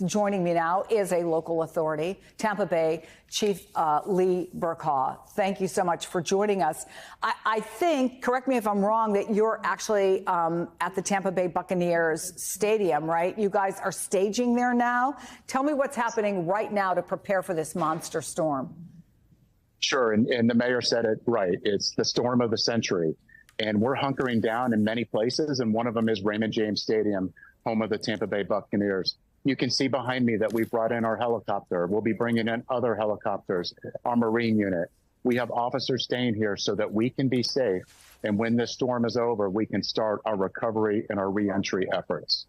Joining me now is a local authority, Tampa Bay Chief Lee Brokaw. Thank you so much for joining us. I think, correct me if I'm wrong, that you're actually at the Tampa Bay Buccaneers stadium, right? You guys are staging there now. Tell me what's happening right now to prepare for this monster storm. Sure, and the mayor said it right. It's the storm of the century. And we're hunkering down in many places, and one of them is Raymond James Stadium, home of the Tampa Bay Buccaneers. You can see behind me that we've brought in our helicopter. We'll be bringing in other helicopters, our Marine unit. We have officers staying here so that we can be safe. And when this storm is over, we can start our recovery and our reentry efforts.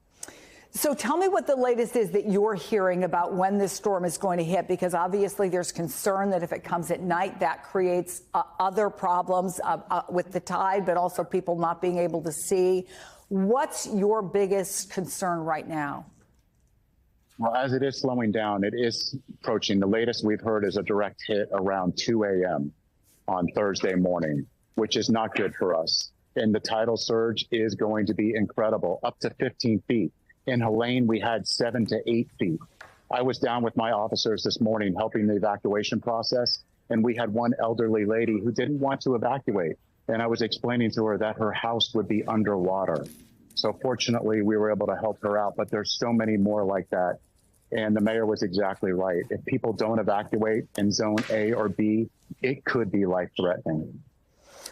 So tell me what the latest is that you're hearing about when this storm is going to hit, because obviously there's concern that if it comes at night, that creates other problems with the tide, but also people not being able to see. What's your biggest concern right now? Well, as it is slowing down, it is approaching. The latest we've heard is a direct hit around 2 a.m. on Thursday morning, which is not good for us. And the tidal surge is going to be incredible, up to 15 feet. In Helene, we had 7 to 8 feet. I was down with my officers this morning helping the evacuation process, and we had one elderly lady who didn't want to evacuate. And I was explaining to her that her house would be underwater. So fortunately, we were able to help her out, but there's so many more like that. And the mayor was exactly right. If people don't evacuate in zone A or B, it could be life-threatening.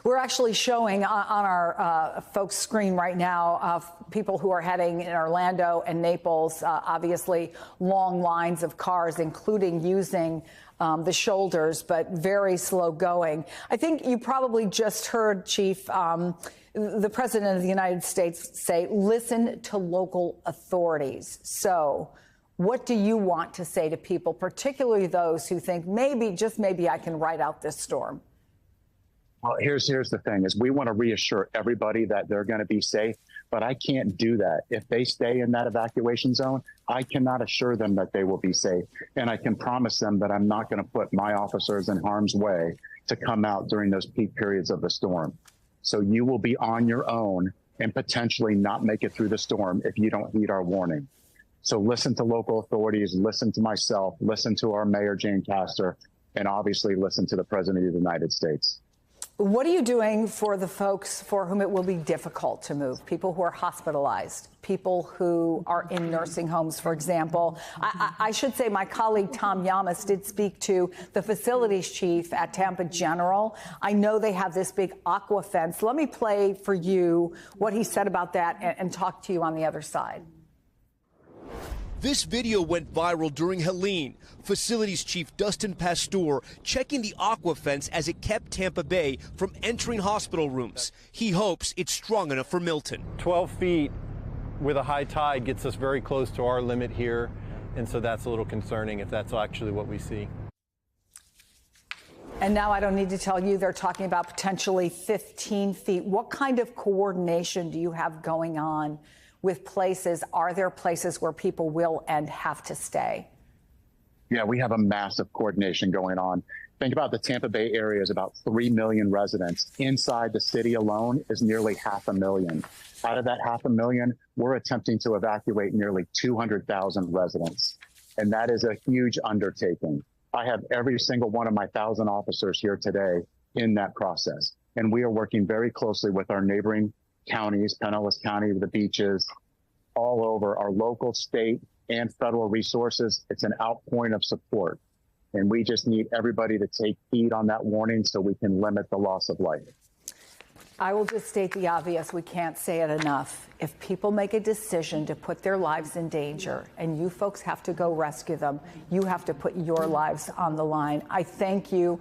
We're actually showing on our folks' screen right now people who are heading in Orlando and Naples, obviously long lines of cars, including using the shoulders, but very slow going. I think you probably just heard, Chief, the President of the United States say, listen to local authorities. So what do you want to say to people, particularly those who think maybe, just maybe, I can ride out this storm? Well, here's the thing is we want to reassure everybody that they're going to be safe, but I can't do that. If they stay in that evacuation zone, I cannot assure them that they will be safe. And I can promise them that I'm not going to put my officers in harm's way to come out during those peak periods of the storm. So you will be on your own and potentially not make it through the storm if you don't heed our warning. So listen to local authorities, listen to myself, listen to our Mayor Jane Castor, and obviously listen to the President of the United States. What are you doing for the folks for whom it will be difficult to move? People who are hospitalized, people who are in nursing homes, for example. I should say my colleague Tom Yamas did speak to the facilities chief at Tampa General. I know they have this big aqua fence. Let me play for you what he said about that and talk to you on the other side. This video went viral during Helene. Facilities Chief Dustin Pasteur checking the aqua fence as it kept Tampa Bay from entering hospital rooms. He hopes it's strong enough for Milton. 12 feet with a high tide gets us very close to our limit here, and so that's a little concerning if that's actually what we see. And now I don't need to tell you they're talking about potentially 15 feet. What kind of coordination do you have going on with places? Are there places where people will and have to stay? Yeah, we have a massive coordination going on. Think about the Tampa Bay area is about 3 million residents. Inside the city alone is nearly 500,000. Out of that 500,000, we're attempting to evacuate nearly 200,000 residents. And that is a huge undertaking. I have every single one of my 1,000 officers here today in that process. And we are working very closely with our neighboring counties, Pinellas County, the beaches, all over our local, state, and federal resources. It's an outpouring of support. And we just need everybody to take heed on that warning so we can limit the loss of life. I will just state the obvious. We can't say it enough. If people make a decision to put their lives in danger and you folks have to go rescue them, you have to put your lives on the line. I thank you,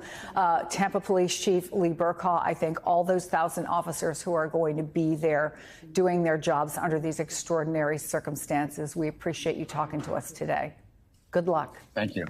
Tampa Police Chief Lee Brokaw. I thank all those 1,000 officers who are going to be there doing their jobs under these extraordinary circumstances. We appreciate you talking to us today. Good luck. Thank you.